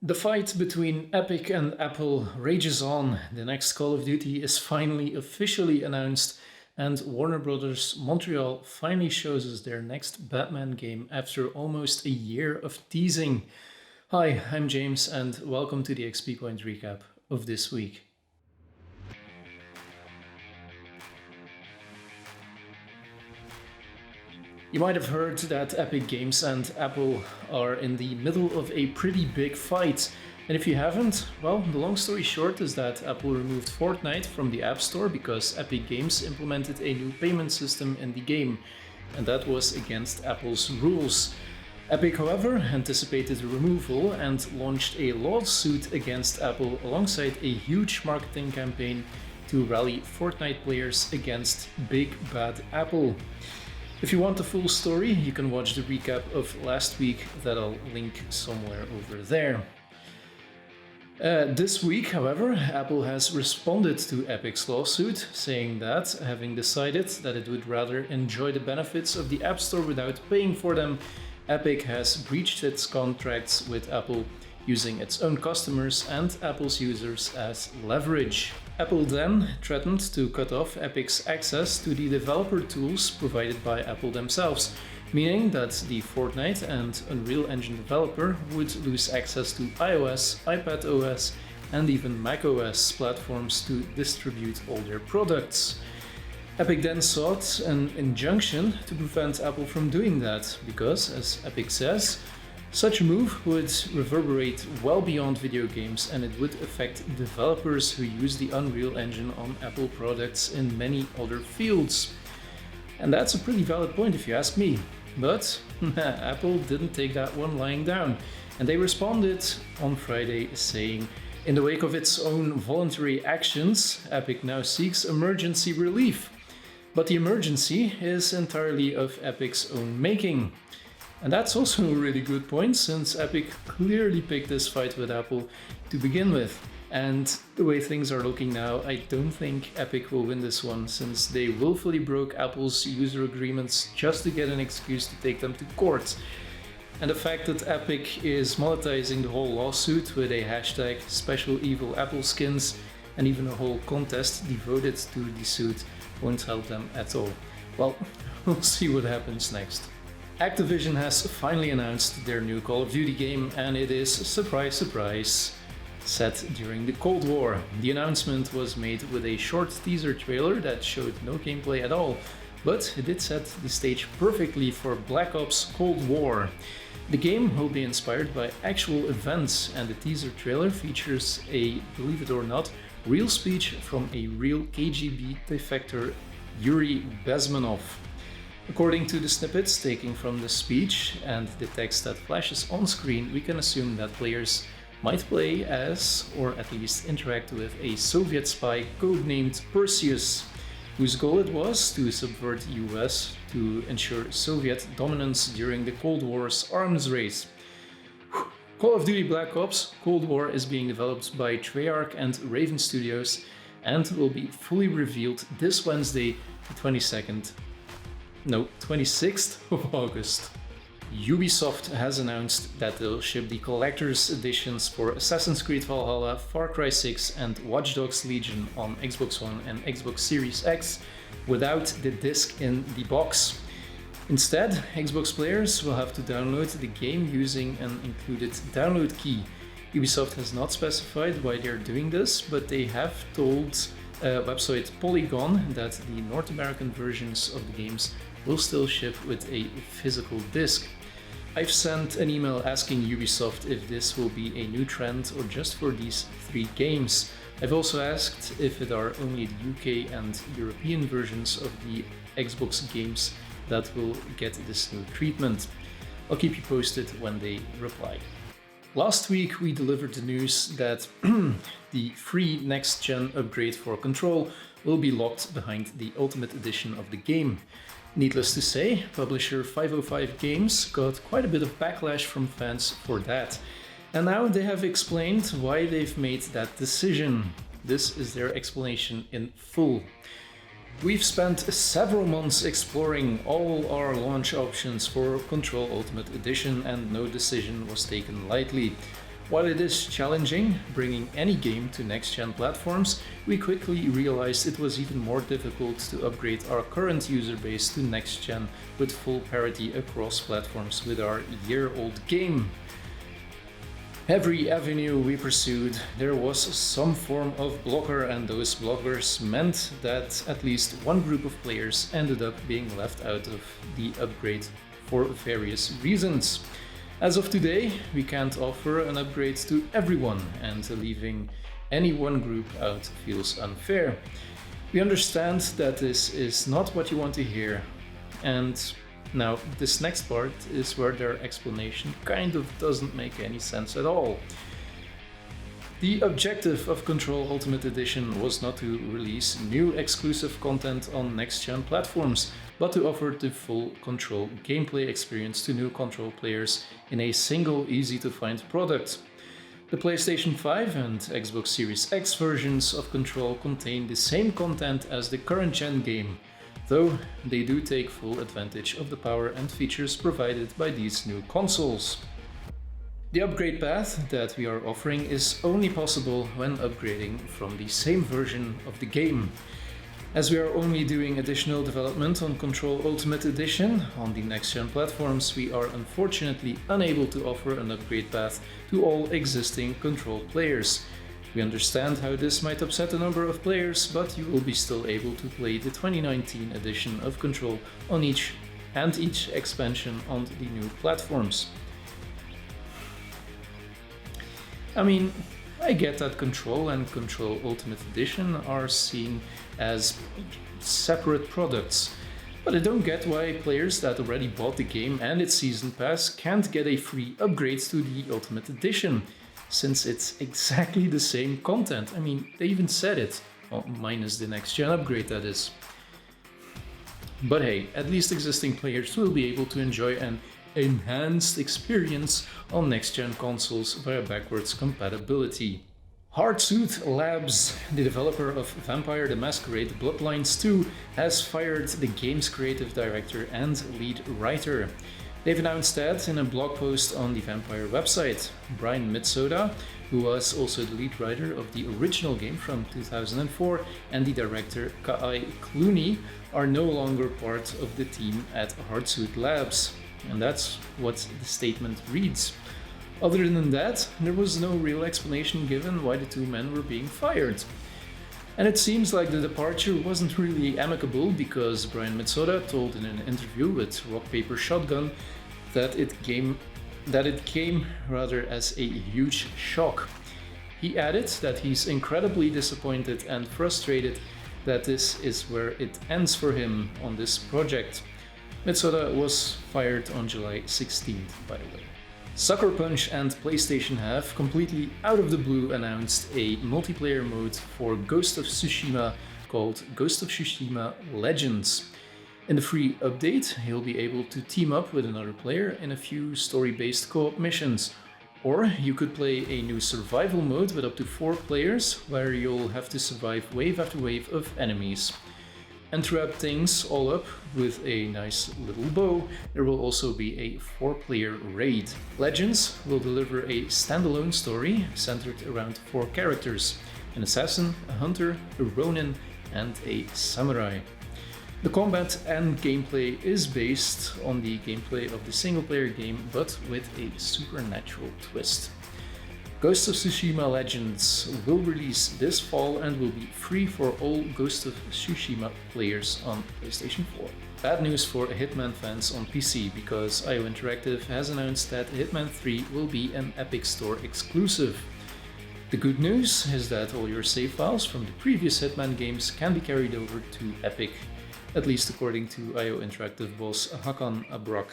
The fight between Epic and Apple rages on. The next Call of Duty is finally officially announced, and Warner Bros Montreal finally shows us their next Batman game after almost a year of teasing. Hi, I'm James, and welcome to the XPpoint Recap of this week. You might have heard that Epic Games and Apple are in the middle of a pretty big fight. And if you haven't, well, the long story short is that Apple removed Fortnite from the App Store because Epic Games implemented a new payment system in the game. And that was against Apple's rules. Epic, however, anticipated the removal and launched a lawsuit against Apple alongside a huge marketing campaign to rally Fortnite players against Big Bad Apple. If you want the full story, you can watch the recap of last week that I'll link somewhere over there. This week, however, Apple has responded to Epic's lawsuit, saying that, having decided that it would rather enjoy the benefits of the App Store without paying for them, Epic has breached its contracts with Apple, using its own customers and Apple's users as leverage. Apple then threatened to cut off Epic's access to the developer tools provided by Apple themselves, meaning that the Fortnite and Unreal Engine developer would lose access to iOS, iPadOS, and even macOS platforms to distribute all their products. Epic then sought an injunction to prevent Apple from doing that, because, as Epic says, such a move would reverberate well beyond video games, and it would affect developers who use the Unreal Engine on Apple products in many other fields. And that's a pretty valid point if you ask me. But Apple didn't take that one lying down, and they responded on Friday saying, in the wake of its own voluntary actions, Epic now seeks emergency relief. But the emergency is entirely of Epic's own making. And that's also a really good point, since Epic clearly picked this fight with Apple to begin with. And the way things are looking now, I don't think Epic will win this one, since they willfully broke Apple's user agreements just to get an excuse to take them to court. And the fact that Epic is monetizing the whole lawsuit with a hashtag special evil Apple skins and even a whole contest devoted to the suit won't help them at all. Well, we'll see what happens next. Activision has finally announced their new Call of Duty game, and it is, surprise surprise, set during the Cold War. The announcement was made with a short teaser trailer that showed no gameplay at all, but it did set the stage perfectly for Black Ops Cold War. The game will be inspired by actual events, and the teaser trailer features a, believe it or not, real speech from a real KGB defector, Yuri Bezmenov. According to the snippets taken from the speech and the text that flashes on screen, we can assume that players might play as, or at least interact with, a Soviet spy codenamed Perseus, whose goal it was to subvert US to ensure Soviet dominance during the Cold War's arms race. Call of Duty Black Ops Cold War is being developed by Treyarch and Raven Studios and will be fully revealed this Wednesday, the 26th of August. Ubisoft has announced that they'll ship the collector's editions for Assassin's Creed Valhalla, Far Cry 6 and Watch Dogs Legion on Xbox One and Xbox Series X without the disc in the box. Instead, Xbox players will have to download the game using an included download key. Ubisoft has not specified why they're doing this, but they have told website Polygon that the North American versions of the games will still ship with a physical disc. I've sent an email asking Ubisoft if this will be a new trend or just for these 3 games. I've also asked if it are only the UK and European versions of the Xbox games that will get this new treatment. I'll keep you posted when they reply. Last week we delivered the news that the free next-gen upgrade for Control will be locked behind the Ultimate Edition of the game. Needless to say, publisher 505 Games got quite a bit of backlash from fans for that. And now they have explained why they've made that decision. This is their explanation in full. We've spent several months exploring all our launch options for Control Ultimate Edition, and no decision was taken lightly. While it is challenging bringing any game to next-gen platforms, we quickly realized it was even more difficult to upgrade our current user base to next-gen with full parity across platforms with our year-old game. Every avenue we pursued, there was some form of blocker, and those blockers meant that at least one group of players ended up being left out of the upgrade for various reasons. As of today, we can't offer an upgrade to everyone, and leaving any one group out feels unfair. We understand that this is not what you want to hear, and now this next part is where their explanation kind of doesn't make any sense at all. The objective of Control Ultimate Edition was not to release new exclusive content on next-gen platforms, but to offer the full Control gameplay experience to new Control players in a single, easy-to-find product. The PlayStation 5 and Xbox Series X versions of Control contain the same content as the current-gen game, though they do take full advantage of the power and features provided by these new consoles. The upgrade path that we are offering is only possible when upgrading from the same version of the game. As we are only doing additional development on Control Ultimate Edition on the next-gen platforms, we are unfortunately unable to offer an upgrade path to all existing Control players. We understand how this might upset a number of players, but you will be still able to play the 2019 edition of Control on each expansion on the new platforms. I mean, I get that Control and Control Ultimate Edition are seen as separate products, but I don't get why players that already bought the game and its Season Pass can't get a free upgrade to the Ultimate Edition, since it's exactly the same content. I mean, they even said it, well, minus the next-gen upgrade, that is. But hey, at least existing players will be able to enjoy an enhanced experience on next-gen consoles via backwards compatibility. Hardsuit Labs, the developer of Vampire the Masquerade Bloodlines 2, has fired the game's creative director and lead writer. They've announced that in a blog post on the Vampire website. Brian Mitsoda, who was also the lead writer of the original game from 2004, and the director Kai Clooney are no longer part of the team at Hardsuit Labs. And that's what the statement reads. Other than that, there was no real explanation given why the two men were being fired. And it seems like the departure wasn't really amicable, because Brian Mitsoda told in an interview with Rock Paper Shotgun that it came rather as a huge shock. He added that he's incredibly disappointed and frustrated that this is where it ends for him on this project. Mitsoda was fired on July 16th, by the way. Sucker Punch and PlayStation have, completely out of the blue, announced a multiplayer mode for Ghost of Tsushima called Ghost of Tsushima Legends. In the free update, you'll be able to team up with another player in a few story-based co-op missions. Or you could play a new survival mode with up to 4 players, where you'll have to survive wave after wave of enemies. And to wrap things all up with a nice little bow, there will also be a 4-player raid. Legends will deliver a standalone story centered around 4 characters: an assassin, a hunter, a ronin, and a samurai. The combat and gameplay is based on the gameplay of the single-player game, but with a supernatural twist. Ghost of Tsushima Legends will release this fall and will be free for all Ghost of Tsushima players on PlayStation 4. Bad news for Hitman fans on PC, because IO Interactive has announced that Hitman 3 will be an Epic Store exclusive. The good news is that all your save files from the previous Hitman games can be carried over to Epic, at least according to IO Interactive boss Hakan Abrak.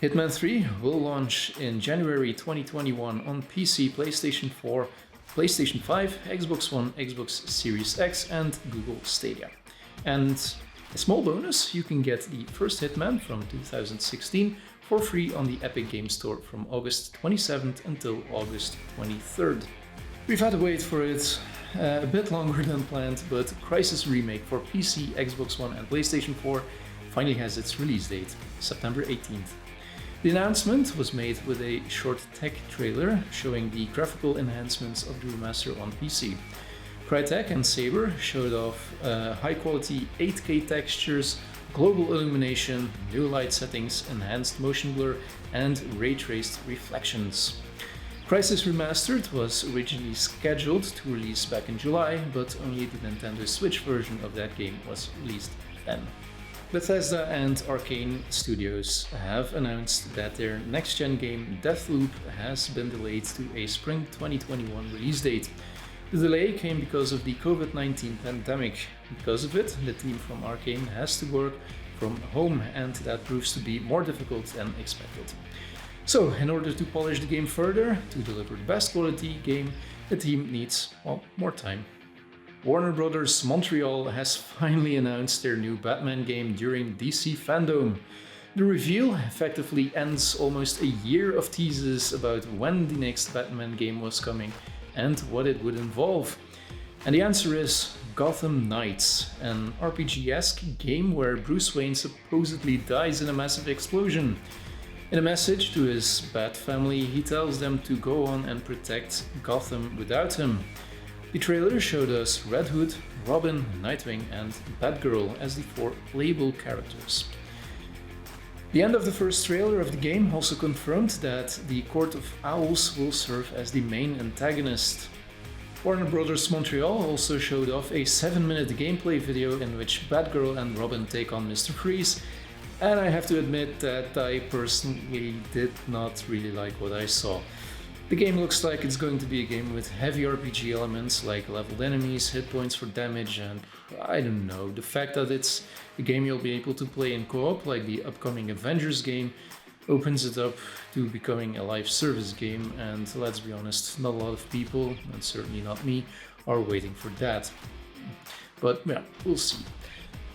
Hitman 3 will launch in January 2021 on PC, PlayStation 4, PlayStation 5, Xbox One, Xbox Series X, and Google Stadia. And a small bonus, you can get the first Hitman from 2016 for free on the Epic Games Store from August 27th until August 23rd. We've had to wait for it a bit longer than planned, but Crysis Remake for PC, Xbox One, and PlayStation 4 finally has its release date, September 18th. The announcement was made with a short tech trailer showing the graphical enhancements of the remaster on PC. Crytek and Saber showed off high-quality 8K textures, global illumination, new light settings, enhanced motion blur, and ray-traced reflections. Crysis Remastered was originally scheduled to release back in July, but only the Nintendo Switch version of that game was released then. Bethesda and Arcane Studios have announced that their next-gen game Deathloop has been delayed to a spring 2021 release date. The delay came because of the COVID-19 pandemic. Because of it, the team from Arcane has to work from home, and that proves to be more difficult than expected. So, in order to polish the game further, to deliver the best quality game, the team needs, well, more time. Warner Bros Montreal has finally announced their new Batman game during DC Fandom. The reveal effectively ends almost a year of teases about when the next Batman game was coming and what it would involve. And the answer is Gotham Knights, an RPG-esque game where Bruce Wayne supposedly dies in a massive explosion. In a message to his Bat family, he tells them to go on and protect Gotham without him. The trailer showed us Red Hood, Robin, Nightwing, and Batgirl as the 4 playable characters. The end of the first trailer of the game also confirmed that the Court of Owls will serve as the main antagonist. Warner Bros Montreal also showed off a 7-minute gameplay video in which Batgirl and Robin take on Mr. Freeze, and I have to admit that I personally did not really like what I saw. The game looks like it's going to be a game with heavy RPG elements like leveled enemies, hit points for damage, and I don't know, the fact that it's a game you'll be able to play in co-op like the upcoming Avengers game opens it up to becoming a live service game, and let's be honest, not a lot of people, and certainly not me, are waiting for that. But yeah, we'll see.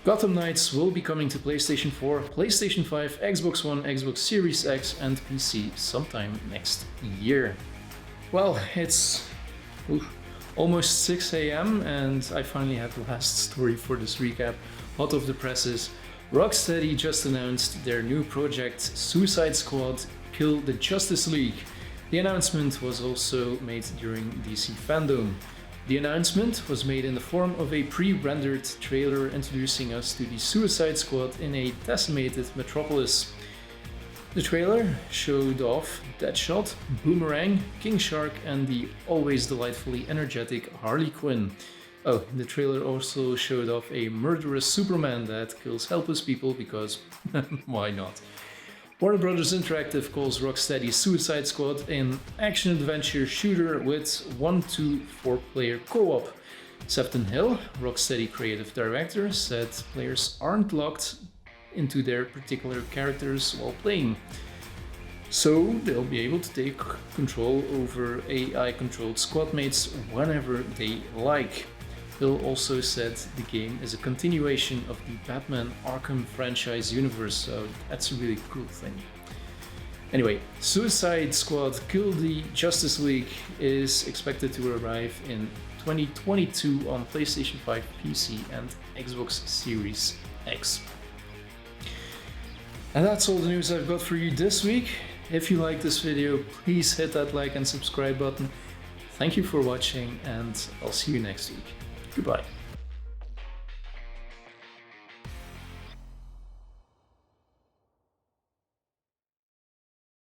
Gotham Knights will be coming to PlayStation 4, PlayStation 5, Xbox One, Xbox Series X and PC sometime next year. Well, it's almost 6 AM and I finally have the last story for this recap, hot off the presses. Rocksteady just announced their new project Suicide Squad Kill the Justice League. The announcement was also made during DC Fandom. The announcement was made in the form of a pre-rendered trailer introducing us to the Suicide Squad in a decimated metropolis. The trailer showed off Deadshot, Boomerang, King Shark and the always delightfully energetic Harley Quinn. Oh, the trailer also showed off a murderous Superman that kills helpless people because why not? Warner Bros. Interactive calls Rocksteady Suicide Squad an action-adventure shooter with 1 to 4 player co-op. Sefton Hill, Rocksteady creative director, said players aren't locked into their particular characters while playing, so they'll be able to take control over AI-controlled squad mates whenever they like. Hill also said the game is a continuation of the Batman Arkham franchise universe, so that's a really cool thing. Anyway, Suicide Squad Kill the Justice League is expected to arrive in 2022 on PlayStation 5, PC and Xbox Series X. And that's all the news I've got for you this week. If you like this video, please hit that like and subscribe button. Thank you for watching and I'll see you next week. Goodbye.